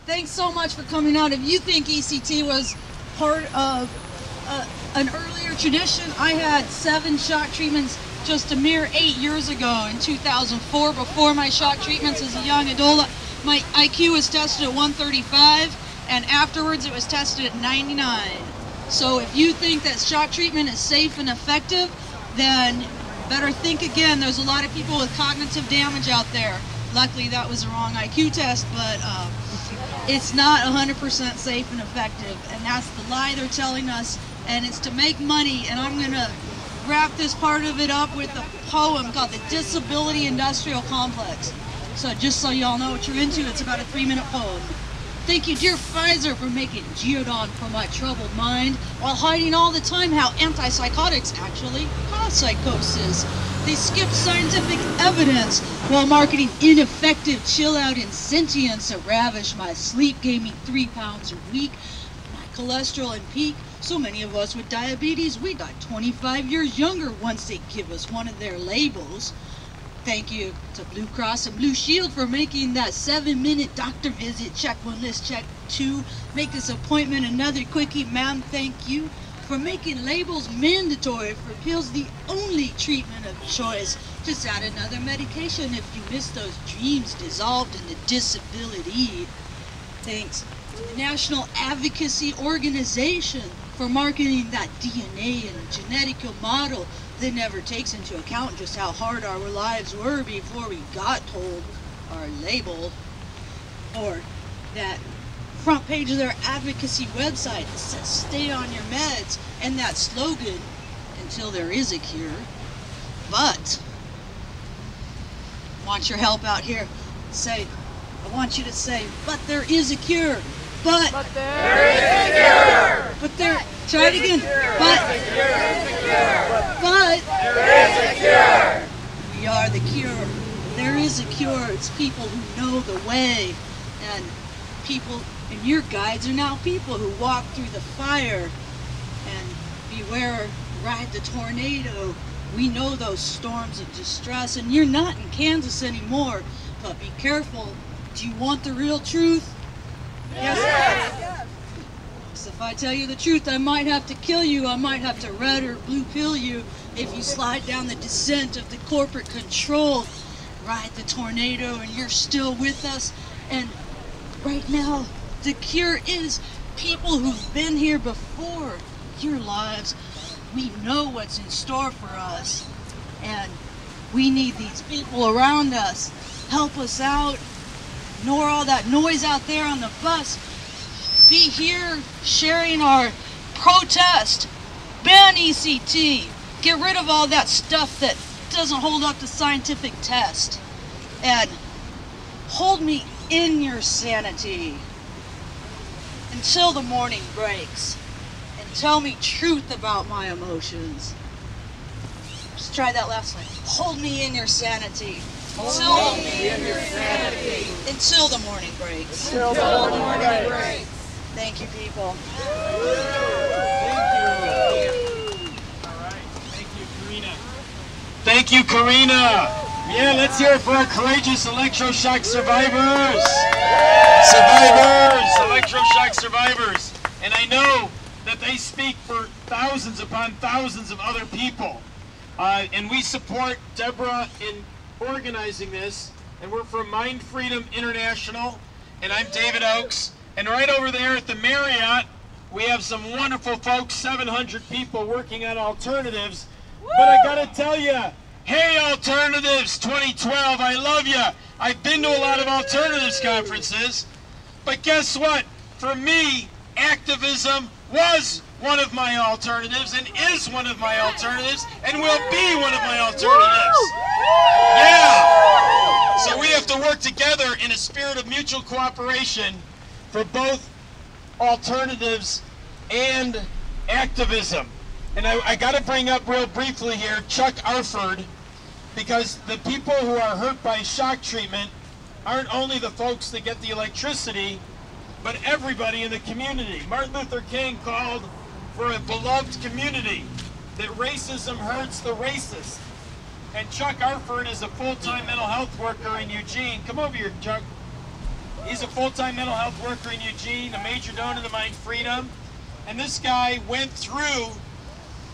Thanks so much for coming out. If you think ECT was part of an earlier tradition, I had 7 shock treatments just a mere 8 years ago in 2004. Before my shock treatments as a young adult, my IQ was tested at 135, and afterwards it was tested at 99. So if you think that shock treatment is safe and effective, then better think again. There's a lot of people with cognitive damage out there. Luckily that was the wrong IQ test, but it's not 100% safe and effective, and that's the lie they're telling us, and it's to make money. And I'm gonna wrap this part of it up with a poem called The Disability Industrial Complex. So just so y'all know what you're into, it's about a 3-minute poem. Thank you, dear Pfizer, for making Geodon for my troubled mind, while hiding all the time how antipsychotics actually cause psychosis. They skip scientific evidence while marketing ineffective chill-out insentience that ravish my sleep, gave me 3 pounds a week, my cholesterol in peak. So many of us with diabetes, we die 25 years younger once they give us one of their labels. Thank you to Blue Cross and Blue Shield for making that 7-minute doctor visit. Check 1, let's check 2. Make this appointment another quickie. Ma'am, thank you for making labels mandatory for pills the only treatment of choice. Just add another medication if you miss those dreams dissolved in the disability. Thanks to the National Advocacy Organization for marketing that DNA and genetic model that never takes into account just how hard our lives were before we got told our label. Or that front page of their advocacy website that says stay on your meds, and that slogan, until there is a cure. But I want your help out here. I want you to say, but there is a cure. But there is a cure. But there, try it again. But there is a cure. We are the cure. There is a cure. It's people who know the way, and people, and your guides are now people who walk through the fire. And beware, ride the tornado. We know those storms of distress, and you're not in Kansas anymore. But be careful. Do you want the real truth? Yes. So if I tell you the truth, I might have to kill you. I might have to red or blue pill you if you slide down the descent of the corporate control. Ride the tornado, and you're still with us. And right now, the cure is people who've been here before your lives. We know what's in store for us, and we need these people around us. Help us out. Ignore all that noise out there on the bus. Be here sharing our protest. Ban ECT. Get rid of all that stuff that doesn't hold up to scientific test. And hold me in your sanity until the morning breaks. And tell me truth about my emotions. Just try that last line. Hold me in your sanity. Hold me in your sanity. Until the morning breaks. Until the morning breaks. Thank you, people. Thank you. All right. Thank you, Karina. Thank you, Karina. Yeah, let's hear it for our courageous electroshock survivors. Electroshock survivors. And I know that they speak for thousands upon thousands of other people. And we support Deborah in organizing this, and we're from MindFreedom International, and I'm David Oakes, and right over there at the Marriott we have some wonderful folks, 700 people working on alternatives. But I gotta tell you, hey Alternatives 2012, I love you. I've been to a lot of alternatives conferences, but guess what? For me, activism was one of my alternatives, and is one of my alternatives, and will be one of my alternatives. Yeah! So we have to work together in a spirit of mutual cooperation for both alternatives and activism. And I got to bring up real briefly here Chuck Arford, because the people who are hurt by shock treatment aren't only the folks that get the electricity, but everybody in the community. Martin Luther King called for a beloved community, that racism hurts the racist. And Chuck Arford is a full-time mental health worker in Eugene. Come over here, Chuck. He's a full-time mental health worker in Eugene, a major donor to MindFreedom. And this guy went through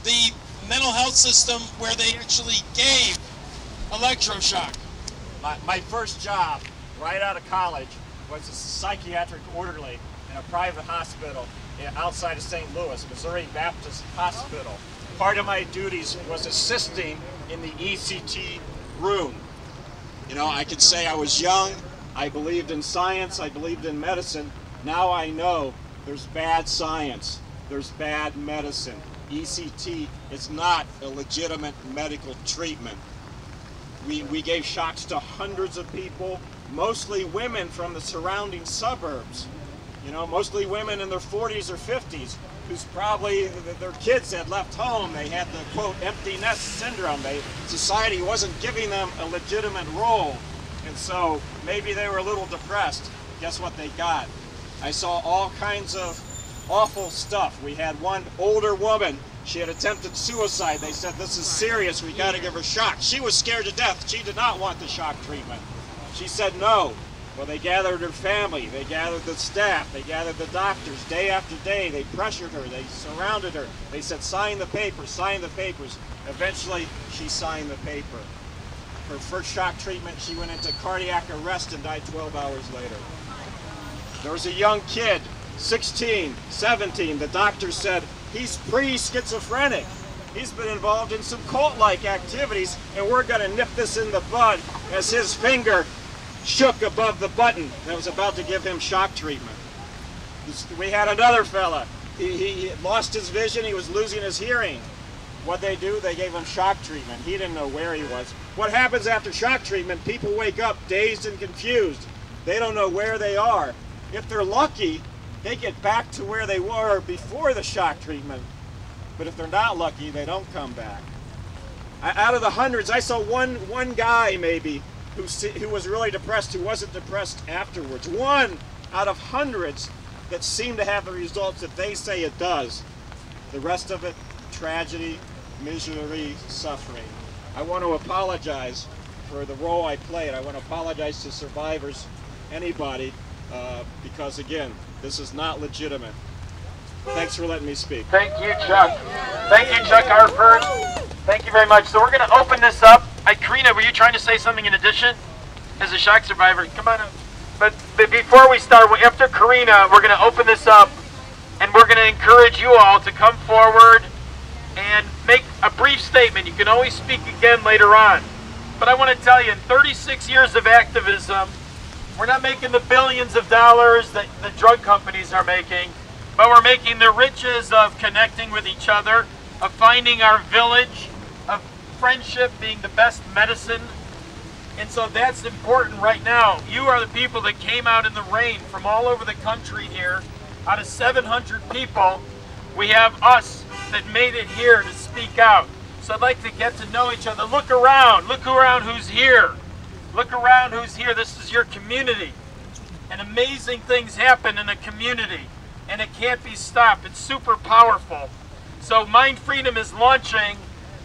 the mental health system where they actually gave electroshock. My first job right out of college was a psychiatric orderly in a private hospital outside of St. Louis, Missouri Baptist Hospital. Part of my duties was assisting in the ECT room. You know, I could say I was young, I believed in science, I believed in medicine. Now I know there's bad science, there's bad medicine. ECT is not a legitimate medical treatment. We gave shocks to hundreds of people, mostly women from the surrounding suburbs. You know, mostly women in their 40s or 50s, who's probably, their kids had left home. They had the, quote, empty nest syndrome. Society wasn't giving them a legitimate role. And so maybe they were a little depressed. Guess what they got? I saw all kinds of awful stuff. We had one older woman. She had attempted suicide. They said, this is serious. We got to give her shock. She was scared to death. She did not want the shock treatment. She said no. Well, they gathered her family. They gathered the staff. They gathered the doctors day after day. They pressured her. They surrounded her. They said, sign the papers, sign the papers. Eventually, she signed the paper. Her first shock treatment, she went into cardiac arrest and died 12 hours later. There was a young kid, 16, 17. The doctor said, he's pre-schizophrenic. He's been involved in some cult-like activities, and we're going to nip this in the bud as his finger shook above the button that was about to give him shock treatment. We had another fella. He lost his vision. He was losing his hearing. What they do, they gave him shock treatment. He didn't know where he was. What happens after shock treatment? People wake up dazed and confused. They don't know where they are. If they're lucky, they get back to where they were before the shock treatment. But if they're not lucky, they don't come back. Out of the hundreds, I saw one guy maybe who was really depressed, who wasn't depressed afterwards. One out of hundreds that seem to have the results that they say it does. The rest of it, tragedy, misery, suffering. I want to apologize for the role I played. I want to apologize to survivors, anybody, because again, this is not legitimate. Thanks for letting me speak. Thank you, Chuck. Thank you, Chuck Hartford. Thank you very much. So we're going to open this up. Karina, were you trying to say something in addition? As a shock survivor, come on up. But before we start, after Karina, we're going to open this up, and we're going to encourage you all to come forward and make a brief statement. You can always speak again later on. But I want to tell you, in 36 years of activism, we're not making the billions of dollars that the drug companies are making, but we're making the riches of connecting with each other, of finding our village, of friendship being the best medicine. And so that's important right now. You are the people that came out in the rain from all over the country here. Out of 700 people, we have us that made it here to speak out. So I'd like to get to know each other. Look around. Look around who's here. Look around who's here. This is your community. And amazing things happen in a community. And it can't be stopped. It's super powerful. So MindFreedom is launching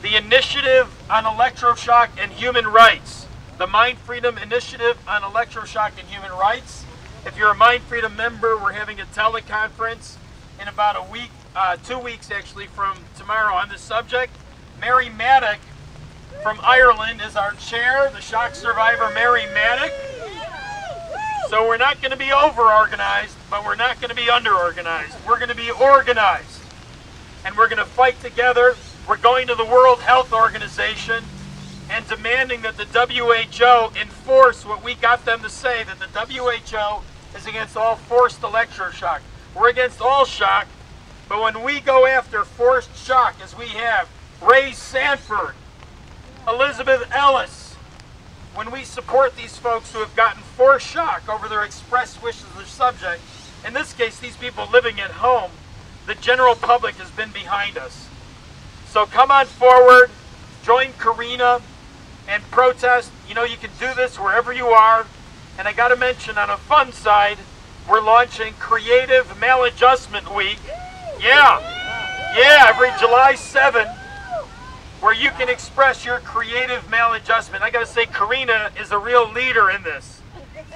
the Initiative on Electroshock and Human Rights. The MindFreedom Initiative on Electroshock and Human Rights. If you're a MindFreedom member, we're having a teleconference in about a week, 2 weeks actually from tomorrow on this subject. Mary Maddock from Ireland is our chair, the shock survivor Mary Maddock. So we're not going to be over-organized, but we're not going to be under-organized. We're going to be organized. And we're going to fight together. We're going to the World Health Organization and demanding that the WHO enforce what we got them to say, that the WHO is against all forced electroshock. We're against all shock, but when we go after forced shock, as we have, Ray Sanford, Elizabeth Ellis, when we support these folks who have gotten forced shock over their express wishes of the subject, in this case, these people living at home, the general public has been behind us. So come on forward, join Karina, and protest. You know, you can do this wherever you are. And I got to mention, on a fun side, we're launching Creative Maladjustment Week. Yeah, every July 7th, where you can express your creative maladjustment. I got to say, Karina is a real leader in this.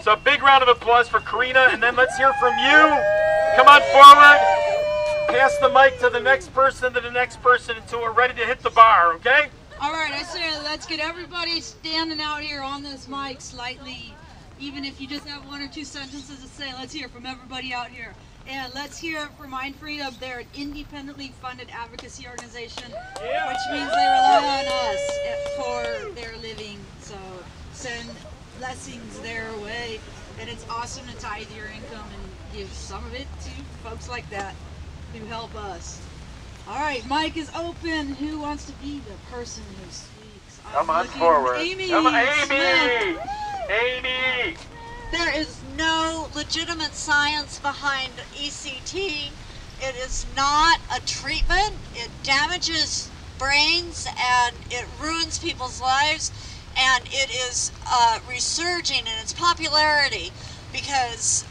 So a big round of applause for Karina, and then let's hear from you. Come on forward. Pass the mic to the next person, until we're ready to hit the bar, okay? All right, I say let's get everybody standing out here on this mic slightly. Even if you just have one or two sentences to say, let's hear from everybody out here. And let's hear it for MindFreedom. They're an independently funded advocacy organization, which means they rely on us for their living. So send blessings their way. And it's awesome to tithe your income and give some of it to folks like that who help us. All right, mic is open. Who wants to be the person who speaks? Come on forward. Amy. Come on, Amy. Amy. There is no legitimate science behind ECT. It is not a treatment. It damages brains and it ruins people's lives, and it is resurging in its popularity because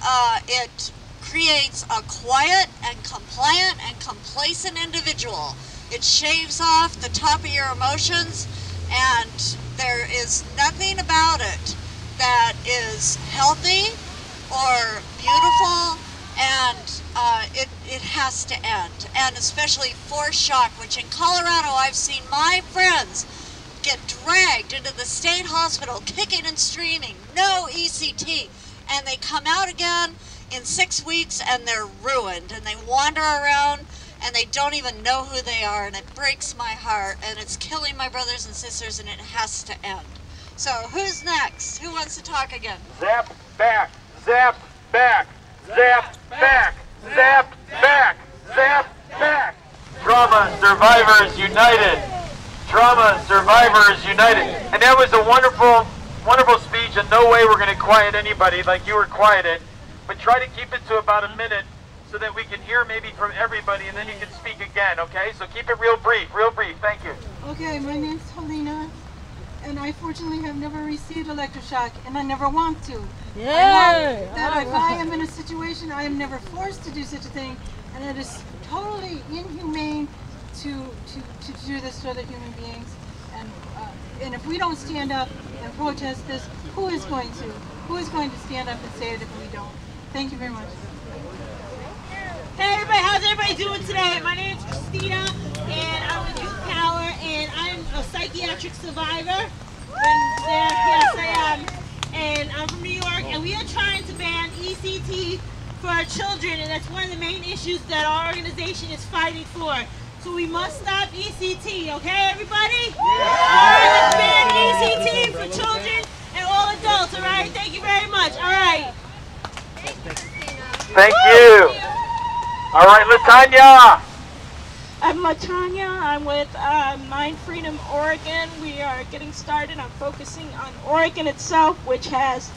it creates a quiet and compliant and complacent individual. It shaves off the top of your emotions, and there is nothing about it that is healthy or beautiful, and it has to end. And especially forced shock, which in Colorado I've seen my friends get dragged into the state hospital kicking and screaming, no ECT, and they come out again in 6 weeks and they're ruined, and they wander around and they don't even know who they are, and it breaks my heart, and it's killing my brothers and sisters, and it has to end. So who's next? Who wants to talk again? Zap back, zap back, zap back, zap back, zap back. Trauma Survivors United. Trauma Survivors United. And that was a wonderful, wonderful speech, and no way we're going to quiet anybody like you were quieted, but try to keep it to about a minute so that we can hear maybe from everybody, and then you can speak again, okay? So keep it real brief, thank you. Okay, my name's Helena, and I fortunately have never received electroshock, and I never want to. Yeah. That if I am in a situation, I am never forced to do such a thing, and it is totally inhumane to do this to other human beings. And if we don't stand up and protest this, who is going to? Who is going to stand up and say it if we don't? Thank you very much. Hey everybody, how's everybody doing today? My name is Christina, and I'm with Youth Power, and I'm a psychiatric survivor. And yes, I am. And I'm from New York, and we are trying to ban ECT for our children, and that's one of the main issues that our organization is fighting for. So we must stop ECT, okay, everybody? Alright, let's ban ECT for children and all adults, alright? Thank you very much, alright. Thank you. All right, LaTanya. I'm LaTanya. I'm with MindFreedom Oregon. We are getting started on focusing on Oregon itself, which has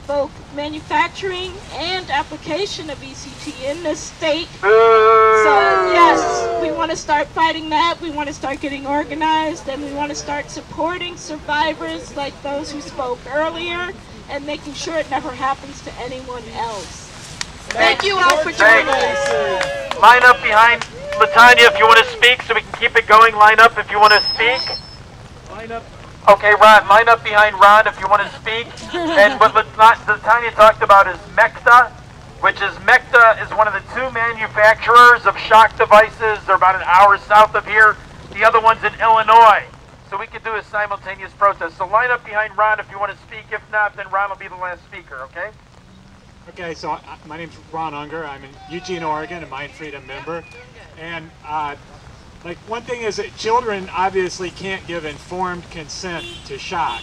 both manufacturing and application of ECT in this state. So yes, we want to start fighting that. We want to start getting organized, and we want to start supporting survivors like those who spoke earlier and making sure it never happens to anyone else. Thank you all for joining us. Line up behind LaTanya if you want to speak, so we can keep it going. Line up if you want to speak. Line up. Okay, Ron, line up behind Ron if you want to speak. And what LaTanya talked about is MECTA, which is MECTA is one of the two manufacturers of shock devices. They're about an hour south of here. The other one's in Illinois. So we could do a simultaneous protest. So line up behind Ron if you want to speak. If not, then Ron will be the last speaker, okay? Okay, so my name's Ron Unger. I'm in Eugene, Oregon, a MindFreedom member. And like one thing is that children obviously can't give informed consent to shock.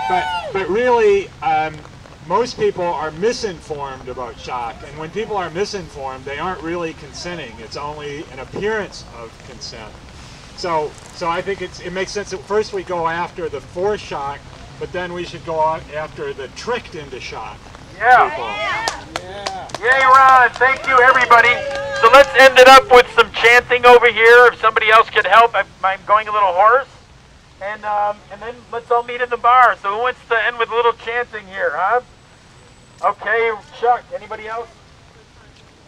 But really, most people are misinformed about shock. And when people are misinformed, they aren't really consenting. It's only an appearance of consent. So I think it makes sense that first we go after the forced shock, but then we should go after the tricked into shock. Yeah. Yay, Ron. Thank you, everybody. So let's end it up with some chanting over here. If somebody else could help, I'm going a little hoarse. And then let's all meet in the bar. So who wants to end with a little chanting here, huh? Okay, Chuck. Anybody else?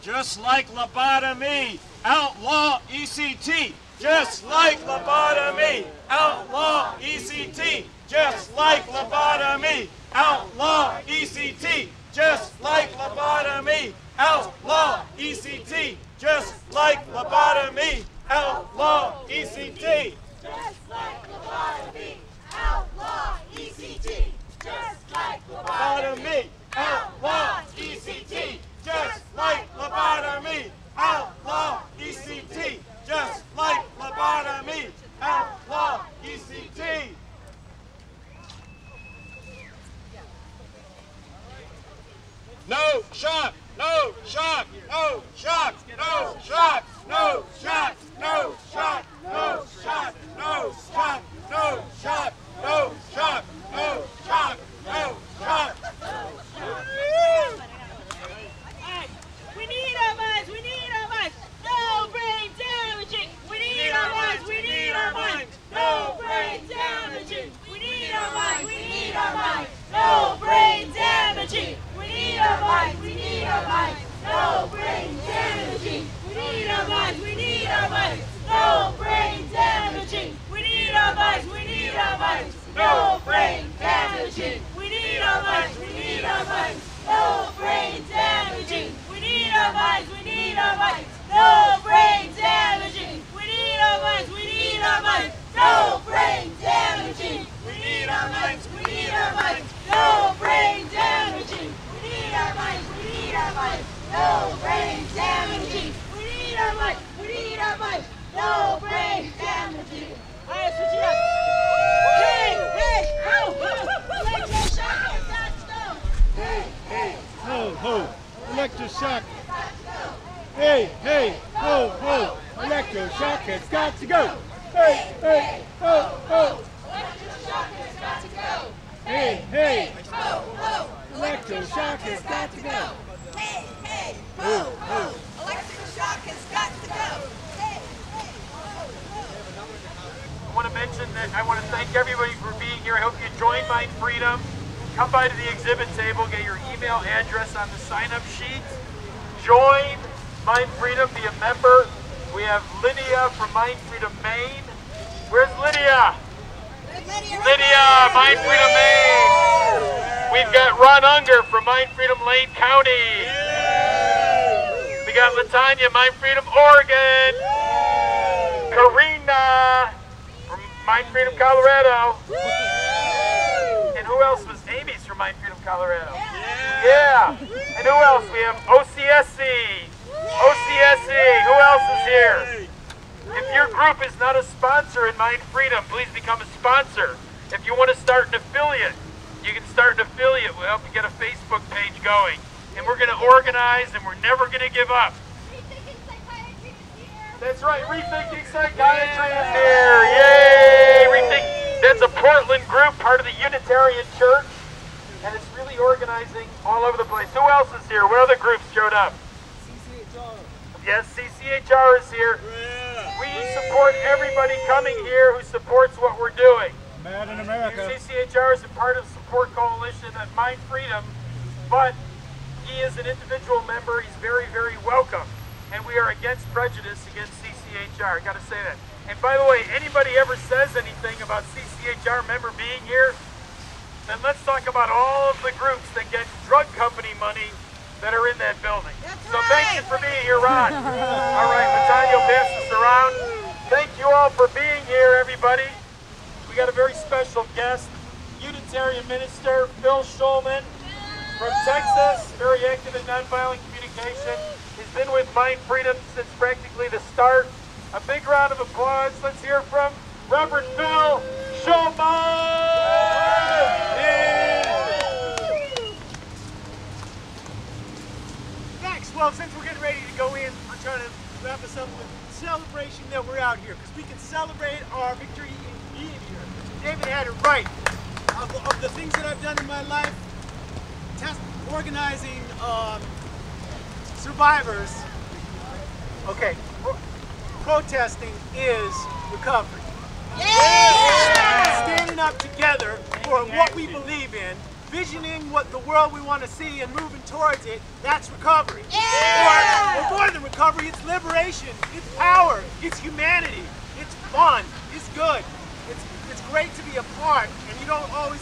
Just like lobotomy, outlaw ECT. Just like lobotomy, outlaw ECT. Just like lobotomy, Outlaw ECT, just like lobotomy. Outlaw ECT, just like lobotomy. Outlaw ECT. Just like lobotomy. Outlaw ECT. Just like Lobotomy. Outlaw ECT, just like lobotomy. Outlaw ECT, just like lobotomy. Outlaw ECT. No shock, no shock, no shock, no shock, no shock, no shock, no shock, no shock, no shock, no shock, no shock, no shock. We need our minds, we need our minds. No brain damaging. We need our minds, we need our minds. No brain damaging. We need our minds, we need our minds. No brain damaging. We need our minds, we need our minds. No brain damaging. We need our minds, we need our minds. No brain damaging. We need our minds, we need our minds. No brain damaging. We need our minds, we need our minds. No brain damaging. We need our minds, we need our minds. No brain damaging. We need our minds, we need our minds. No brain damaging. We need our minds, we need our minds. No brain damaging. We need our minds, we need our minds. No brain damaging. We need our minds, we need our minds. No brain damaging. All right, switch it up. Hey, hey, ho, ho. Electroshock has got to go. Hey, hey, ho, ho. Electroshock. Hey, hey, ho, ho. Electroshock has got to go. Hey, hey, ho, ho. Electroshock has got to go. Hey, hey, Ho, ho. Electroshock has got to go. Hey, hey, ho, ho. Electroshock has got to go. Hey, hey, ho, ho. I want to mention that I want to thank everybody for being here. I hope you join MindFreedom. Come by to the exhibit table, get your email address on the sign-up sheet. Join MindFreedom, be a member. We have Lydia from MindFreedom Maine. Where's Lydia? Lydia, MindFreedom Maine. We've got Ron Unger from MindFreedom Lane County. We got Latanya, MindFreedom Oregon. Karina from MindFreedom Colorado. And who else was? Amy's from MindFreedom Colorado. Yeah. And who else? We have OCSC. OCSC. Who else is here? If your group is not a sponsor in MindFreedom, please become a sponsor. If you want to start an affiliate, you can start an affiliate. We'll help you get a Facebook page going. And we're going to organize, and we're never going to give up. Rethinking Psychiatry is here. That's right, Rethinking Psychiatry is here. Yay! Rethink. That's a Portland group, part of the Unitarian Church, and it's really organizing all over the place. Who else is here? What other groups showed up? Yes, CCHR is here. We support everybody coming here who supports what we're doing. Mad in America. CCHR is a part of the support coalition at MindFreedom, but he is an individual member. He's very, very welcome. And we are against prejudice against CCHR. I got to say that. And by the way, anybody ever says anything about CCHR member being here, then let's talk about all of the groups that get drug company money that are in that building. So thank you for being here, Ron. All right, Latanya will pass this around. Thank you all for being here, everybody. We got a very special guest, Unitarian minister Phil Schulman from Texas, very active in nonviolent communication. He's been with MindFreedom since practically the start. A big round of applause. Let's hear from Reverend Phil Schulman. Thanks. Well, since we're getting ready to go in, I'm trying to wrap us up with celebration that we're out here, because we can celebrate our victory in being here. David had it right. Of the things that I've done in my life, organizing survivors, okay, protesting is recovery. Yeah! Standing up together for what we believe in, visioning what the world we want to see and moving towards it, that's recovery. Yeah! Or more than recovery, it's liberation, it's power, it's humanity, it's fun, it's good. It's great to be a part, and you don't always